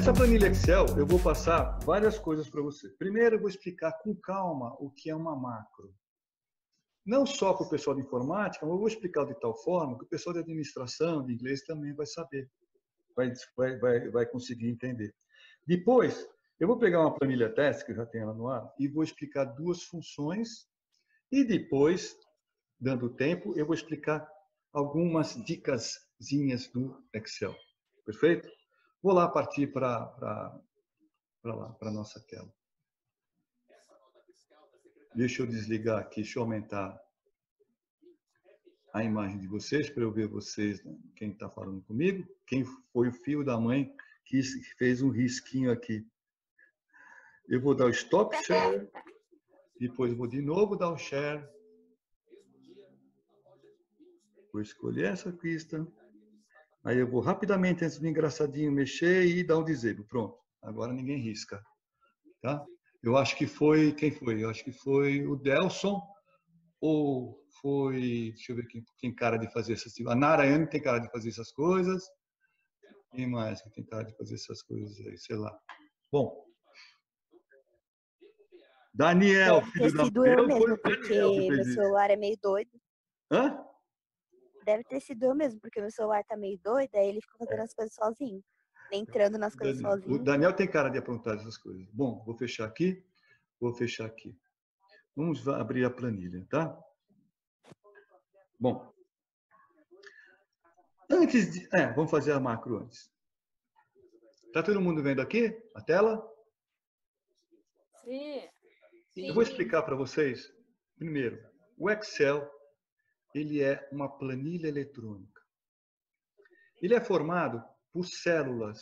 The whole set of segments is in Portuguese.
Nessa planilha Excel, eu vou passar várias coisas para você. Primeiro, eu vou explicar com calma o que é uma macro. Não só para o pessoal de informática, mas eu vou explicar de tal forma que o pessoal de administração, de inglês, também vai saber, vai conseguir entender. Depois, eu vou pegar uma planilha teste, que eu já tenho ela no ar, e vou explicar duas funções. E depois, dando tempo, eu vou explicar algumas dicasinhas do Excel. Perfeito? Vou lá partir para a nossa tela. Deixa eu desligar aqui, deixa eu aumentar a imagem de vocês, para eu ver vocês, né, quem está falando comigo, quem foi o filho da mãe que fez um risquinho aqui. Eu vou dar o stop share, depois vou de novo dar o share. Vou escolher essa pista. Aí eu vou rapidamente, antes do engraçadinho, mexer e dar um disable. Pronto. Agora ninguém risca. Tá? Eu acho que foi... Quem foi? Eu acho que foi o Delson ou foi... Deixa eu ver quem tem cara de fazer essas coisas. A Narayane tem cara de fazer essas coisas. Quem mais que tem cara de fazer essas coisas aí? Sei lá. Bom. Daniel, filho da mãe. Eu mesmo, porque meu celular é meio doido. Hã? Deve ter sido eu mesmo, porque meu celular tá meio doido, aí ele fica fazendo as coisas sozinho. Entrando nas coisas sozinho. O Daniel tem cara de aprontar essas coisas. Bom, vou fechar aqui. Vou fechar aqui. Vamos abrir a planilha, tá? Bom. Antes de... vamos fazer a macro antes. Tá todo mundo vendo aqui a tela? Sim. Eu vou explicar para vocês. Primeiro, o Excel, ele é uma planilha eletrônica. Ele é formado por células.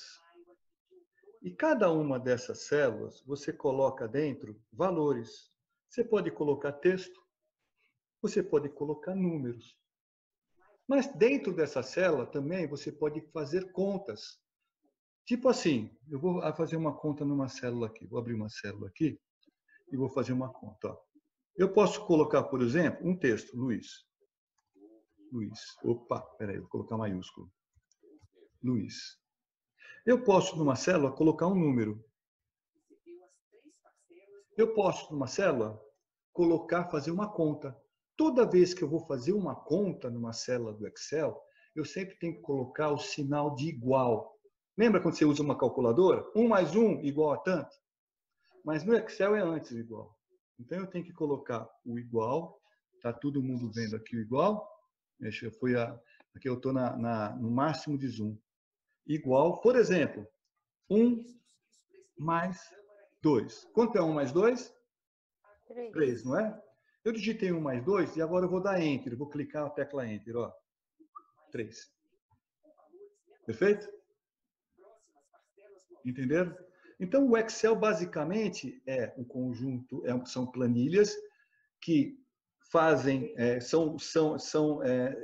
E cada uma dessas células, você coloca dentro valores. Você pode colocar texto, você pode colocar números. Mas dentro dessa célula também você pode fazer contas. Tipo assim, eu vou fazer uma conta numa célula aqui. Vou abrir uma célula aqui e vou fazer uma conta. Ó. Eu posso colocar, por exemplo, um texto, Luiz. Luiz. Opa, peraí, vou colocar maiúsculo. Luiz. Eu posso, numa célula, colocar um número. Eu posso, numa célula, fazer uma conta. Toda vez que eu vou fazer uma conta numa célula do Excel, eu sempre tenho que colocar o sinal de igual. Lembra quando você usa uma calculadora? 1 mais 1 igual a tanto? Mas no Excel é antes o igual. Então eu tenho que colocar o igual. Está todo mundo vendo aqui o igual? Aqui eu estou no máximo de zoom. Igual, por exemplo, 1 mais 2. Quanto é 1 mais 2? 3, não é? Eu digitei 1 mais 2 e agora eu vou dar Enter. Eu vou clicar na tecla Enter. Ó. 3. Perfeito? Entenderam? Então, o Excel, basicamente, é um conjunto, são planilhas que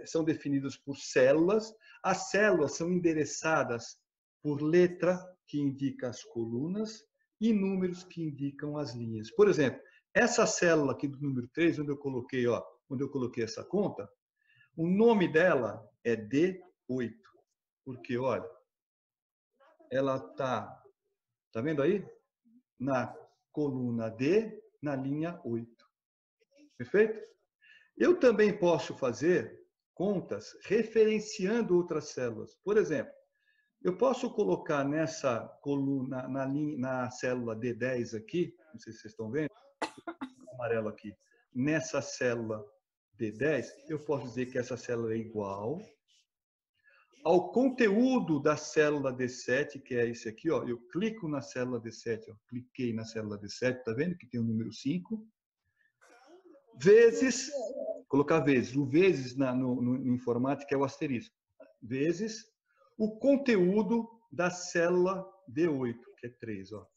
são definidas por células. As células são endereçadas por letra, que indica as colunas, e números que indicam as linhas. Por exemplo, essa célula aqui do número 3, onde eu coloquei essa conta, o nome dela é D8. Porque, olha, ela está vendo aí? Na coluna D, na linha 8. Perfeito? Eu também posso fazer contas referenciando outras células. Por exemplo, eu posso colocar nessa coluna, na célula D10 aqui, não sei se vocês estão vendo, amarelo aqui, nessa célula D10, eu posso dizer que essa célula é igual ao conteúdo da célula D7, que é esse aqui, ó. Eu clico na célula D7, ó, cliquei na célula D7, tá vendo que tem o número 5, vezes, colocar vezes, o vezes no informática é o asterisco, vezes o conteúdo da célula D8, que é 3, ó.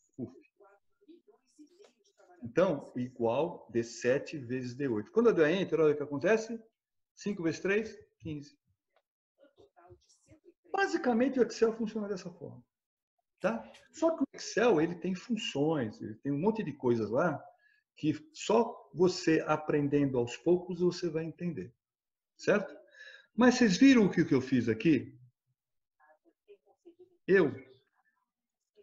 Então, igual D7 vezes D8. Quando eu der Enter, olha o que acontece. 5 vezes 3, 15. Basicamente, o Excel funciona dessa forma. Tá? Só que o Excel ele tem funções, ele tem um monte de coisas lá que só você aprendendo aos poucos você vai entender. Certo? Mas vocês viram o que eu fiz aqui? Eu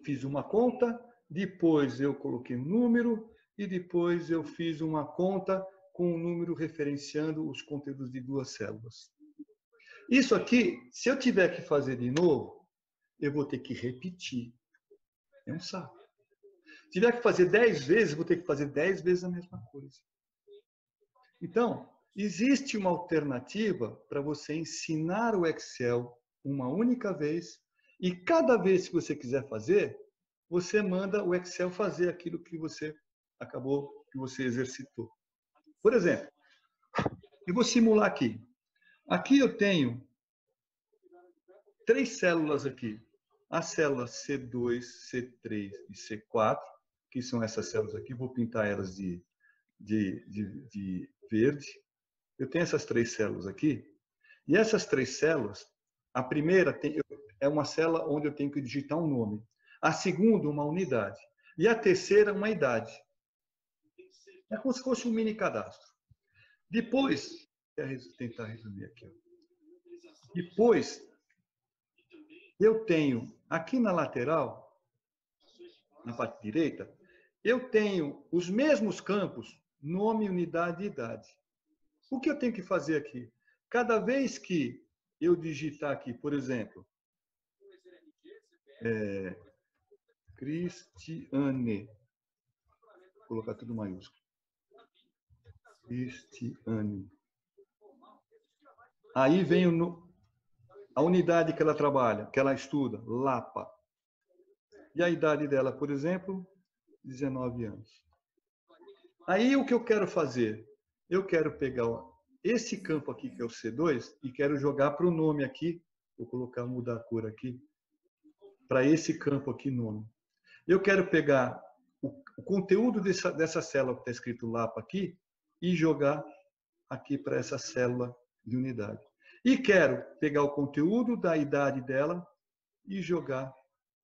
fiz uma conta, depois eu coloquei um número e depois eu fiz uma conta com um número referenciando os conteúdos de duas células. Isso aqui, se eu tiver que fazer de novo, eu vou ter que repetir. É um saco. Se tiver que fazer 10 vezes, vou ter que fazer 10 vezes a mesma coisa. Então, existe uma alternativa para você ensinar o Excel uma única vez e cada vez que você quiser fazer, você manda o Excel fazer aquilo que você acabou, que você exercitou. Por exemplo, eu vou simular aqui. Aqui eu tenho 3 células aqui. As células C2, C3 e C4, que são essas células aqui. Vou pintar elas de verde. Eu tenho essas 3 células aqui. E essas 3 células, a primeira é uma célula onde eu tenho que digitar um nome. A segunda, uma unidade. E a terceira, uma idade. É como se fosse um mini cadastro. Depois, vou tentar resumir aqui. Depois, eu tenho aqui na lateral, na parte direita, eu tenho os mesmos campos, nome, unidade e idade. O que eu tenho que fazer aqui? Cada vez que eu digitar aqui, por exemplo, Cristiane, vou colocar tudo maiúsculo. Cristiane. Aí vem a unidade que ela trabalha, que ela estuda, Lapa. E a idade dela, por exemplo, 19 anos. Aí o que eu quero fazer? Eu quero pegar esse campo aqui, que é o C2, e quero jogar para o nome aqui. Vou colocar, mudar a cor aqui, para esse campo aqui, nome. Eu quero pegar o conteúdo dessa célula que está escrito Lapa aqui e jogar aqui para essa célula de unidade. E quero pegar o conteúdo da idade dela e jogar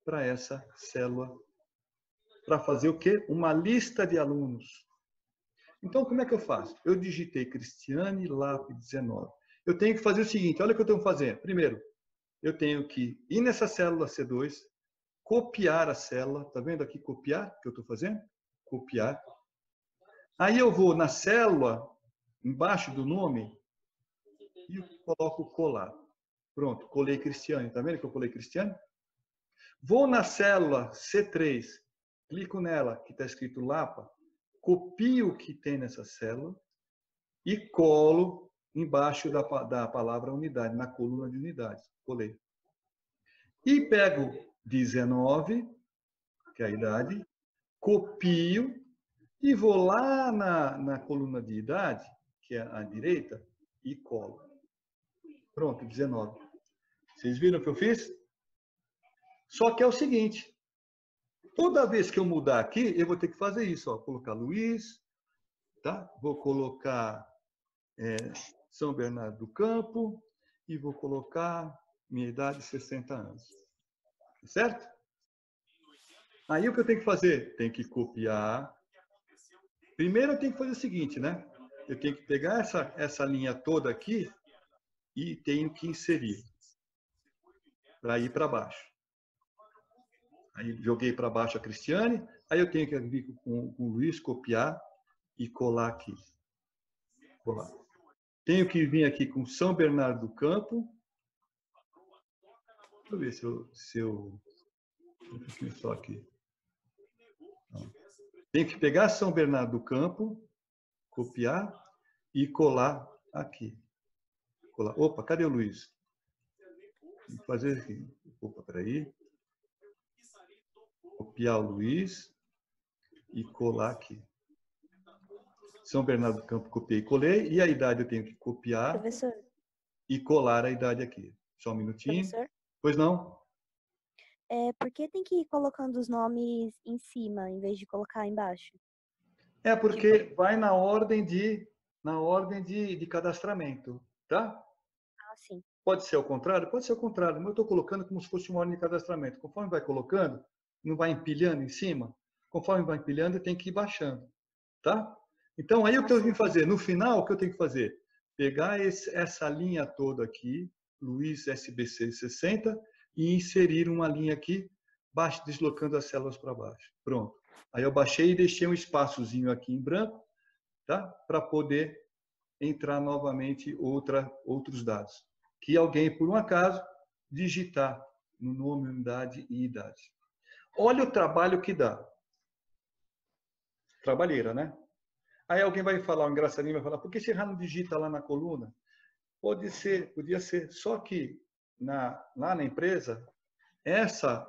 para essa célula, para fazer o quê? Uma lista de alunos. Então, como é que eu faço? Eu digitei Cristiane Lap 19. Eu tenho que fazer o seguinte, olha o que eu tenho que fazer. Primeiro, eu tenho que ir nessa célula C2, copiar a célula, tá vendo aqui copiar que eu estou fazendo? Copiar. Aí eu vou na célula, embaixo do nome, e coloco colar. Pronto, colei Cristiane. Tá vendo que eu colei Cristiane? Vou na célula C3, clico nela, que está escrito Lapa, copio o que tem nessa célula e colo embaixo da palavra unidade, na coluna de unidades. Colei. E pego 19, que é a idade, copio e vou lá na coluna de idade, que é a direita, e colo. Pronto, 19. Vocês viram o que eu fiz? Só que é o seguinte, toda vez que eu mudar aqui, eu vou ter que fazer isso. Ó, colocar Luiz, tá? Vou colocar São Bernardo do Campo e vou colocar minha idade 60 anos. Certo? Aí o que eu tenho que fazer? Tem que copiar. Primeiro eu tenho que fazer o seguinte, né? Eu tenho que pegar essa linha toda aqui e tenho que inserir para ir para baixo. Aí joguei para baixo a Cristiane, aí eu tenho que vir com o Luiz, copiar e colar aqui. Colar. Tenho que vir aqui com São Bernardo do Campo. Deixa eu ver se eu... Um pouquinho só aqui. Não. Tenho que pegar São Bernardo do Campo, copiar e colar aqui. Colar. Opa, cadê o Luiz? Vou fazer aqui. Opa, peraí. Copiar o Luiz e colar aqui. São Bernardo do Campo, copiei e colei. E a idade eu tenho que copiar, professor, e colar a idade aqui. Só um minutinho. Professor? Pois não? Por que tem que ir colocando os nomes em cima, em vez de colocar embaixo? É porque vai na ordem de cadastramento, tá? Ah, sim. Pode ser ao contrário? Pode ser ao contrário. Mas eu estou colocando como se fosse uma ordem de cadastramento. Conforme vai colocando, não vai empilhando em cima? Conforme vai empilhando, tem que ir baixando, tá? Então, aí o que eu vim fazer? No final, o que eu tenho que fazer? Pegar essa linha toda aqui, Luiz SBC 60, e inserir uma linha aqui deslocando as células para baixo. Pronto. Aí eu baixei e deixei um espaçozinho aqui em branco, tá? Para poder entrar novamente outros dados. Que alguém, por um acaso, digitar no nome, unidade e idade. Olha o trabalho que dá. Trabalheira, né? Aí alguém vai falar, um engraçadinho vai falar, por que você já não digita lá na coluna? Pode ser, podia ser. Só que lá na empresa, essa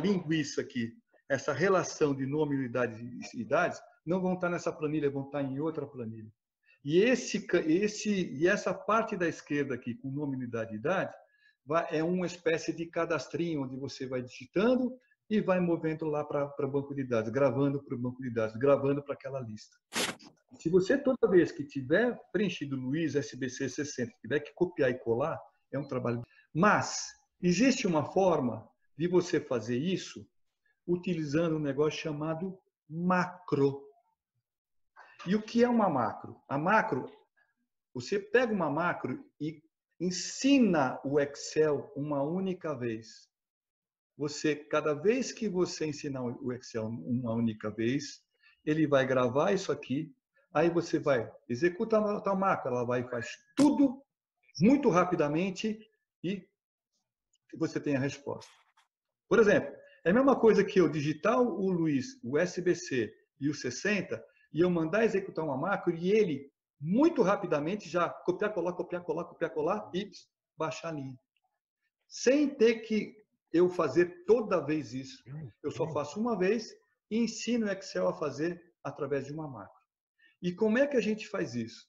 linguiça aqui, essa relação de nome, unidade e idades, não vão estar nessa planilha, vão estar em outra planilha. E essa parte da esquerda aqui, com nome, unidade e idade, é uma espécie de cadastrinho, onde você vai digitando e vai movendo lá para o banco de dados, gravando para o banco de dados, gravando para aquela lista. Se você, toda vez que tiver preenchido Luiz SBC 60, tiver que copiar e colar, é um trabalho. Mas existe uma forma de você fazer isso utilizando um negócio chamado macro. E o que é uma macro? A macro, você pega uma macro e ensina o Excel uma única vez. Cada vez que você ensinar o Excel uma única vez, ele vai gravar isso aqui, aí você vai executar a tua macro, ela vai e faz tudo muito rapidamente e você tem a resposta. Por exemplo, é a mesma coisa que eu digitar o Luiz, o SBC e o 60 e eu mandar executar uma macro e ele muito rapidamente já copiar, colar e baixar a linha. Sem ter que eu fazer toda vez isso. Eu só faço uma vez e ensino o Excel a fazer através de uma macro. E como é que a gente faz isso?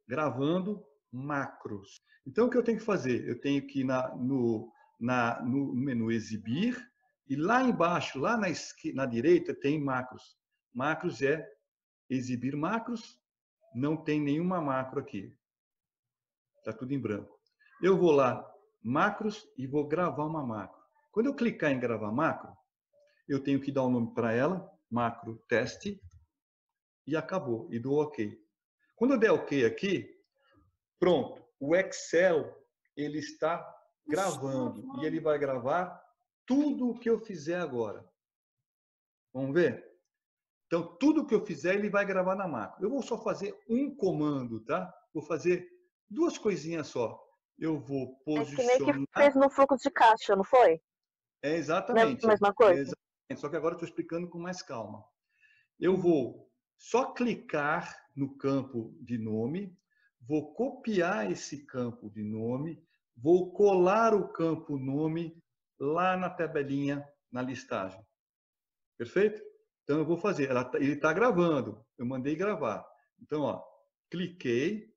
Gravando macros. Então, o que eu tenho que fazer? Eu tenho que ir no menu Exibir, e lá embaixo, lá na direita, tem macros. Macros é exibir macros, não tem nenhuma macro aqui. Está tudo em branco. Eu vou lá, macros, e vou gravar uma macro. Quando eu clicar em gravar macro, eu tenho que dar um nome para ela, macro teste, e acabou, e dou OK. Quando eu der OK aqui, pronto, o Excel ele está gravando, e ele vai gravar tudo o que eu fizer agora. Vamos ver? Então, tudo o que eu fizer, ele vai gravar na macro. Eu vou só fazer um comando, tá? Vou fazer duas coisinhas só. Eu vou posicionar... É que nem que fez no fluxo de caixa, não foi? É exatamente. Não é a mesma coisa? É exatamente. Só que agora eu estou explicando com mais calma. Eu vou só clicar no campo de nome, vou copiar esse campo de nome, vou colar o campo nome lá na tabelinha, na listagem. Perfeito? Então, eu vou fazer. Ele está gravando. Eu mandei gravar. Então, ó, cliquei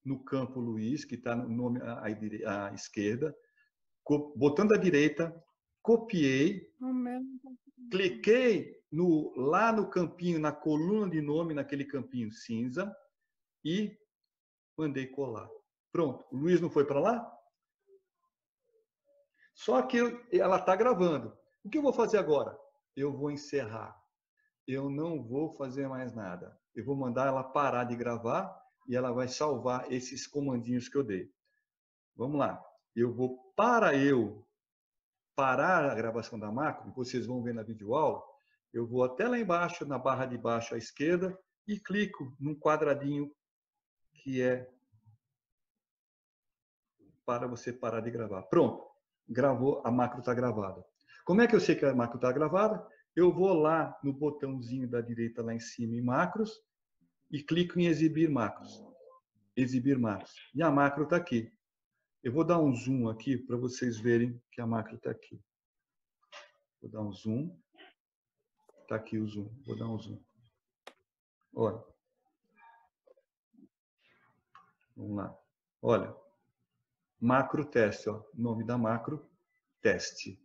no campo Luiz, que está no nome à esquerda, botando à direita, copiei, cliquei lá no campinho, na coluna de nome, naquele campinho cinza, e mandei colar. Pronto. O Luiz não foi para lá? Só que ela está gravando. O que eu vou fazer agora? Eu vou encerrar. Eu não vou fazer mais nada. Eu vou mandar ela parar de gravar e ela vai salvar esses comandinhos que eu dei. Vamos lá. Para eu parar a gravação da macro, vocês vão ver na videoaula, eu vou até lá embaixo, na barra de baixo à esquerda, e clico num quadradinho que é para você parar de gravar. Pronto. Gravou, a macro está gravada. Como é que eu sei que a macro está gravada? Eu vou lá no botãozinho da direita lá em cima em macros e clico em exibir macros. Exibir macros. E a macro está aqui. Eu vou dar um zoom aqui para vocês verem que a macro está aqui. Vou dar um zoom. Está aqui o zoom. Vou dar um zoom. Olha. Vamos lá. Olha. Macro teste. Ó. Nome da macro, teste.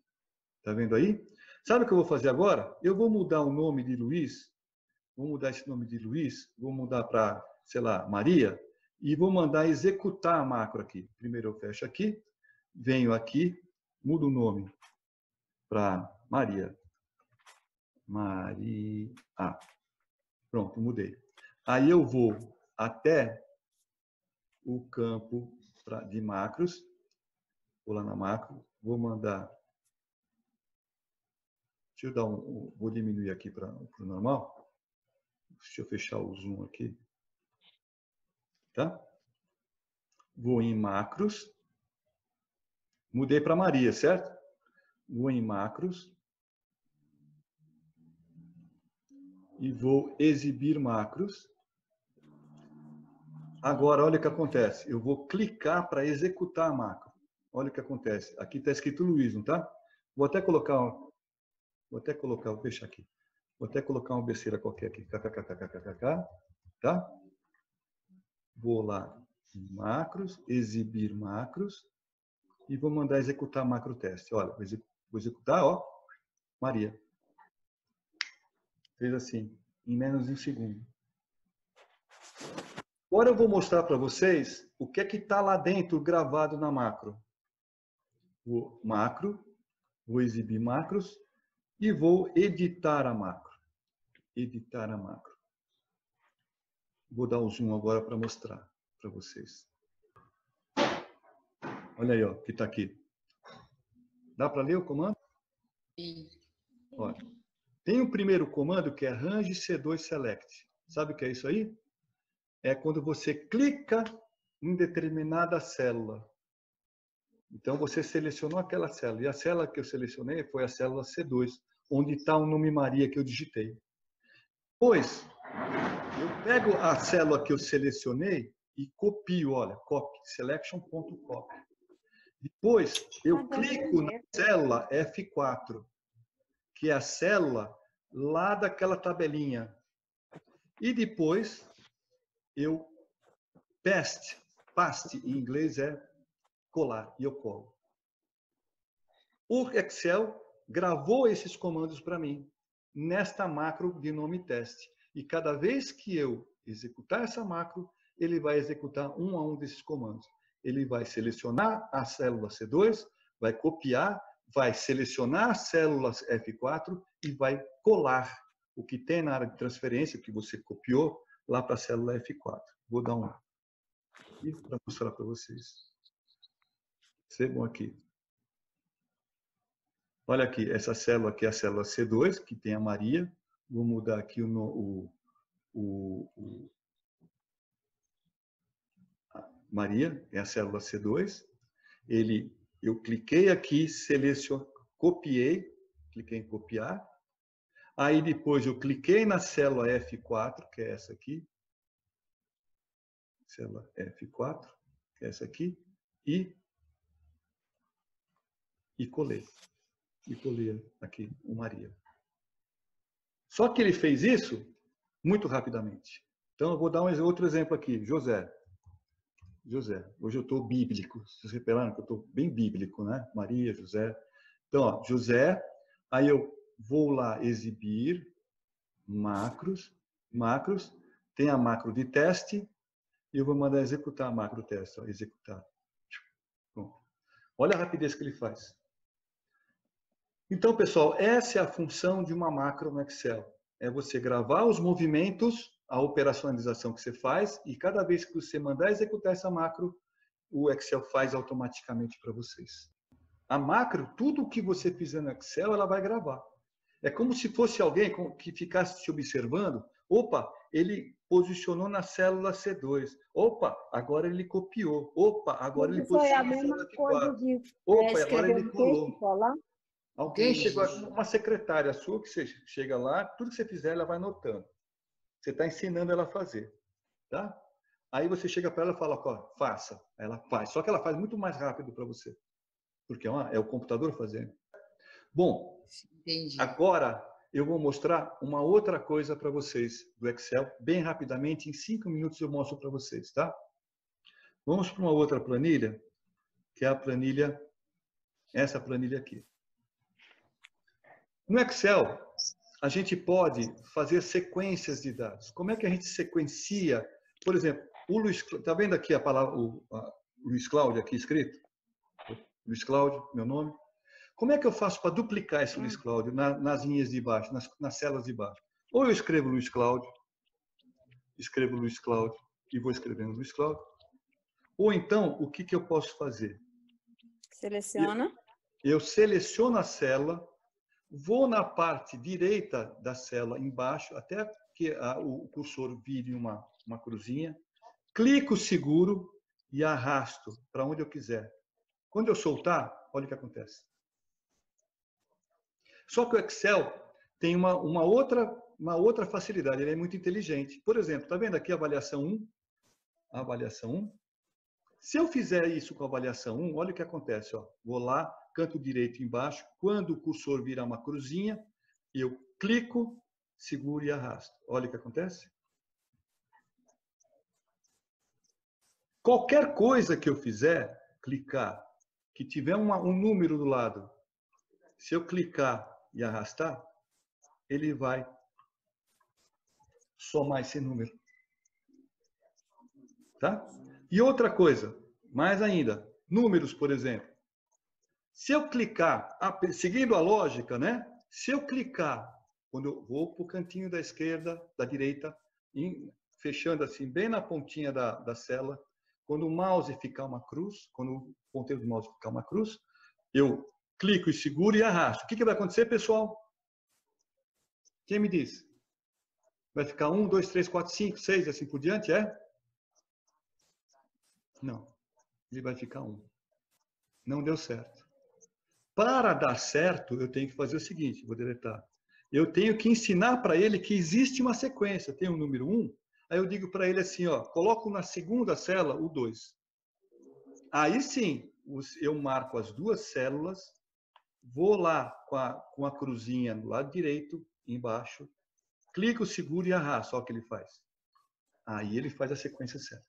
Está vendo aí? Sabe o que eu vou fazer agora? Eu vou mudar o nome de Luiz. Vou mudar esse nome de Luiz. Vou mudar para, sei lá, Maria. E vou mandar executar a macro aqui. Primeiro eu fecho aqui. Venho aqui. Mudo o nome para Maria. Maria. Pronto, mudei. Aí eu vou até o campo de macros. Vou lá na macro. vou mandar... Deixa eu dar vou diminuir aqui para o normal. Deixa eu fechar o zoom aqui. Tá? Vou em macros. Mudei para Maria, certo? Vou em macros. E vou exibir macros. Agora, olha o que acontece. Eu vou clicar para executar a macro. Olha o que acontece. Aqui está escrito Luiz, não tá? Vou até colocar, vou fechar aqui. Vou até colocar uma besteira qualquer aqui. KKKKKKK, tá? Vou lá em macros, exibir macros e vou mandar executar macro teste. Olha, vou executar, ó, Maria. Fez assim, em menos de um segundo. Agora eu vou mostrar para vocês o que é que está lá dentro gravado na macro. Vou macro, vou exibir macros e vou editar a macro. Editar a macro. Vou dar um zoom agora para mostrar para vocês. Olha aí, ó, que está aqui. Dá para ler o comando? Sim. Olha. Tem o primeiro comando que é range C2 select. Sabe o que é isso aí? É quando você clica em determinada célula. Então, você selecionou aquela célula. E a célula que eu selecionei foi a célula C2, onde está o nome Maria que eu digitei. Depois, eu pego a célula que eu selecionei e copio, olha, copy, selection.copy. Depois, eu clico na célula F4, que é a célula lá daquela tabelinha. E depois, eu paste em inglês é colar, e eu colo. O Excel gravou esses comandos para mim, nesta macro de nome teste. E cada vez que eu executar essa macro, ele vai executar um a um desses comandos. Ele vai selecionar a célula C2, vai copiar, vai selecionar as células F4 e vai colar o que tem na área de transferência, que você copiou, lá para a célula F4. Vou dar um para mostrar para vocês. Percebam aqui. Olha aqui, essa célula aqui é a célula C2, que tem a Maria. Vou mudar aqui Maria, é a célula C2. Eu cliquei aqui, copiei, cliquei em copiar. Aí depois eu cliquei na célula F4, que é essa aqui. Célula F4, que é essa aqui. E colei. E colei aqui o Maria. Só que ele fez isso muito rapidamente. Então, eu vou dar outro exemplo aqui. José. Hoje eu estou bíblico. Vocês repararam que eu estou bem bíblico, né? Maria, José. Então, ó, José. Aí eu vou lá exibir macros. Tem a macro de teste. E eu vou mandar executar a macro teste. Ó, executar. Bom, olha a rapidez que ele faz. Então, pessoal, essa é a função de uma macro no Excel. É você gravar os movimentos, a operacionalização que você faz, e cada vez que você mandar executar essa macro, o Excel faz automaticamente para vocês. A macro, tudo que você fizer no Excel, ela vai gravar. É como se fosse alguém que ficasse te observando. Opa, ele posicionou na célula C2. Opa, agora ele copiou. Opa, agora ele posicionou na célula F4. Opa, agora ele colou. Alguém chegou, uma secretária sua, que você chega lá, tudo que você fizer, ela vai anotando. Você está ensinando ela a fazer. Tá? Aí você chega para ela e fala, ó, faça. Aí ela faz. Só que ela faz muito mais rápido para você. Porque é o computador fazendo. Bom, entendi. Agora eu vou mostrar uma outra coisa para vocês do Excel, bem rapidamente, em 5 minutos eu mostro para vocês, tá? Vamos para uma outra planilha, que é a planilha, essa planilha aqui. No Excel, a gente pode fazer sequências de dados. Como é que a gente sequencia? Por exemplo, o Luiz, está vendo aqui a palavra, Luiz Cláudio aqui escrito? Luiz Cláudio, meu nome. Como é que eu faço para duplicar esse Luiz Cláudio nas linhas de baixo, nas células de baixo? Ou eu escrevo Luiz Cláudio e vou escrevendo Luiz Cláudio. Ou então, o que eu posso fazer? Seleciona. Eu seleciono a célula, vou na parte direita da célula embaixo, até que o cursor vire uma cruzinha, clico seguro e arrasto para onde eu quiser. Quando eu soltar, olha o que acontece. Só que o Excel tem uma outra facilidade, ele é muito inteligente. Por exemplo, está vendo aqui a avaliação 1? A avaliação 1. Se eu fizer isso com a avaliação 1, olha o que acontece. Ó. Vou lá, canto direito embaixo, quando o cursor virar uma cruzinha, eu clico, seguro e arrasto. Olha o que acontece. Qualquer coisa que eu fizer, clicar, que tiver um número do lado, se eu clicar e arrastar, ele vai somar esse número. Tá? E outra coisa, mais ainda, números, por exemplo. Se eu clicar, seguindo a lógica, né? Se eu clicar, quando eu vou para o cantinho da esquerda, da direita, fechando assim, bem na pontinha da célula, quando o mouse ficar uma cruz, quando o ponteiro do mouse ficar uma cruz, eu clico e seguro e arrasto. O que vai acontecer, pessoal? Quem me diz? Vai ficar 1, 2, 3, 4, 5, 6 e assim por diante, é? Não. Ele vai ficar 1. Não deu certo. Para dar certo, eu tenho que fazer o seguinte, vou deletar. Eu tenho que ensinar para ele que existe uma sequência. Tem o número 1, aí eu digo para ele assim, ó, coloco na segunda célula o 2. Aí sim, eu marco as duas células, vou lá com a cruzinha do lado direito, embaixo, clico, seguro e arrasto. Olha o que ele faz. Aí ele faz a sequência certa.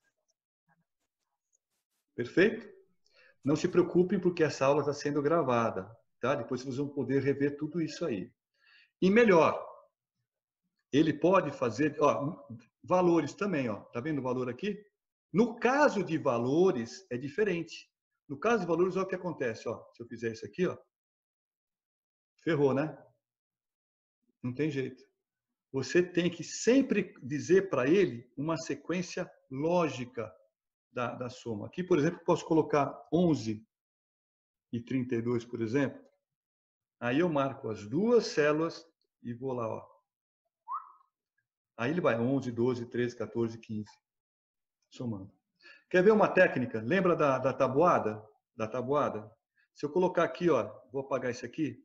Perfeito? Não se preocupem porque essa aula está sendo gravada. Tá? Depois vocês vão poder rever tudo isso aí. E melhor, ele pode fazer... Ó, valores também. Ó. Tá vendo o valor aqui? No caso de valores, é diferente. No caso de valores, olha o que acontece. Ó. Se eu fizer isso aqui, ó, ferrou, né? Não tem jeito. Você tem que sempre dizer para ele uma sequência lógica da soma. Aqui, por exemplo, posso colocar 11 e 32, por exemplo. Aí eu marco as duas células e vou lá. Ó. Aí ele vai 11, 12, 13, 14, 15. Somando. Quer ver uma técnica? Lembra da tabuada? Da tabuada? Se eu colocar aqui, ó, vou apagar isso aqui.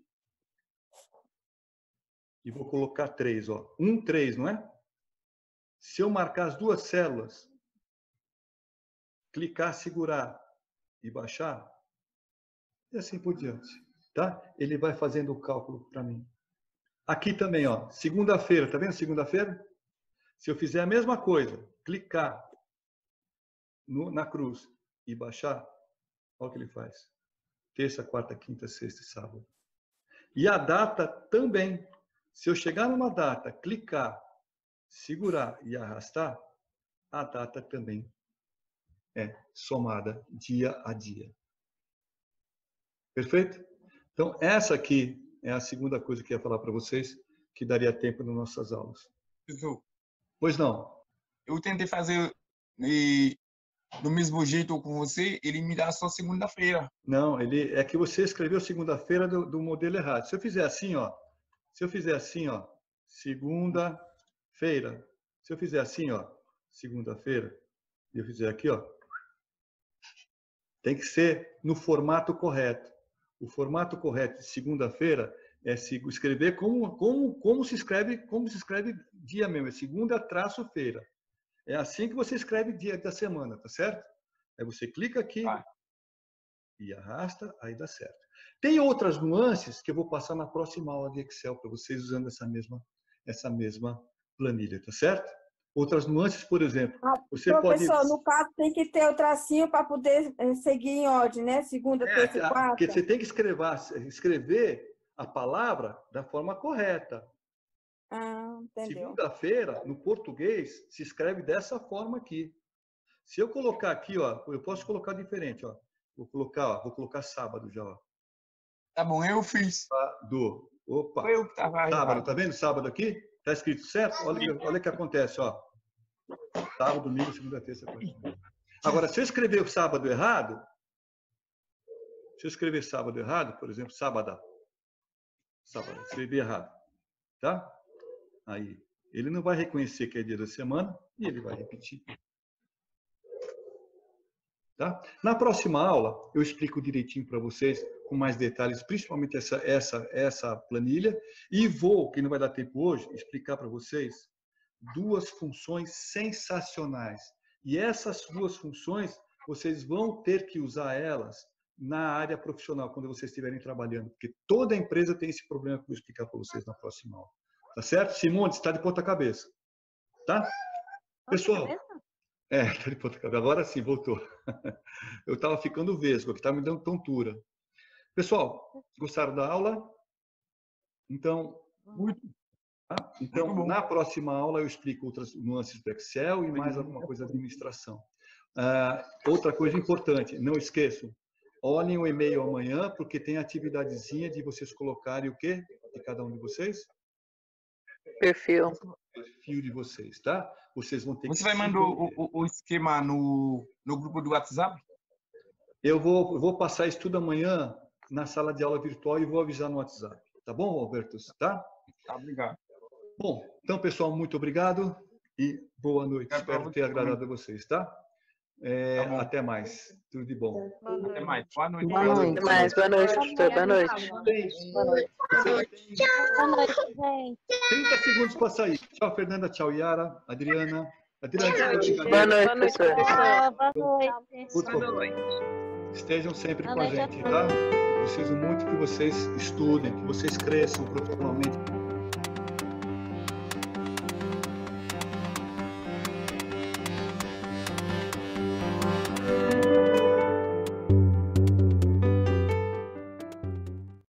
E vou colocar 3, ó. 1, 3, não é? Se eu marcar as duas células, clicar, segurar e baixar, e assim por diante, tá? Ele vai fazendo o cálculo para mim. Aqui também, ó, segunda-feira, tá vendo segunda-feira? Se eu fizer a mesma coisa, clicar na cruz e baixar, olha o que ele faz. Terça, quarta, quinta, sexta e sábado. E a data também. Se eu chegar numa data, clicar, segurar e arrastar, a data também é somada dia a dia. Perfeito? Então, essa aqui é a segunda coisa que eu ia falar para vocês, que daria tempo nas nossas aulas. Professor, Pois não. eu tentei fazer do mesmo jeito com você, ele me dá só segunda-feira. Não, é que você escreveu segunda-feira do modelo errado. Se eu fizer assim, ó, segunda-feira. Se eu fizer assim, ó, segunda-feira, e eu fizer aqui, ó, tem que ser no formato correto. O formato correto de segunda-feira é escrever como se escreve dia mesmo, é segunda-feira. É assim que você escreve dia da semana, tá certo? Aí você clica aqui e arrasta, aí dá certo. Tem outras nuances que eu vou passar na próxima aula de Excel para vocês usando essa mesma planilha, tá certo? Outras nuances, por exemplo, você professor, pode... no caso tem que ter o tracinho para poder seguir em ordem, né? Segunda, terça e quarta. Porque você tem que escrever a palavra da forma correta. Ah, entendeu. Segunda-feira, no português, se escreve dessa forma aqui. Se eu colocar aqui, ó, eu posso colocar diferente, ó. Vou colocar sábado já, ó. Tá bom, eu fiz. Sábado. Opa. Foi eu que tava Sábado, errado. tá vendo sábado aqui? Tá escrito certo? Olha o que acontece, ó. Sábado, domingo, segunda, terça, quarta. Agora, se eu escrever o sábado errado, Se eu escrever sábado errado, por exemplo, sábado, escrevi errado, tá? Aí, ele não vai reconhecer que é dia da semana e ele vai repetir. Tá? Na próxima aula, eu explico direitinho para vocês, com mais detalhes, principalmente essa planilha, e vou, que não vai dar tempo hoje, explicar para vocês 2 funções sensacionais. E essas 2 funções, vocês vão ter que usar elas na área profissional, quando vocês estiverem trabalhando, porque toda empresa tem esse problema que eu vou explicar para vocês na próxima aula. Tá certo? Simone, está de ponta cabeça. Tá? Pessoal, tá de ponta cabeça. Agora sim, voltou. Eu estava ficando vesgo, que estava me dando tontura. Pessoal, gostaram da aula? Então, na próxima aula eu explico outras nuances do Excel e mais alguma coisa de administração. Outra coisa importante, não esqueçam, olhem o e-mail amanhã, porque tem a atividadezinha de vocês colocarem o quê? De cada um de vocês? Perfil. Perfil de vocês, tá? Vocês vão ter Você vai mandar o esquema no grupo do WhatsApp? Eu vou passar isso tudo amanhã na sala de aula virtual e vou avisar no WhatsApp. Tá bom, Alberto? Tá? Tá, obrigado. Bom, então, pessoal, muito obrigado e boa noite. Espero ter agradado a vocês, tá? Tá até mais. Tudo de bom. Até mais. Boa noite. Boa noite. Boa noite, professor. Boa noite. Boa noite, gente. 30 segundos para sair. Tchau, Fernanda. Tchau, Yara. Adriana. Boa noite, professor. Por favor, estejam sempre com a gente, tá? Preciso muito que vocês estudem, que vocês cresçam profissionalmente.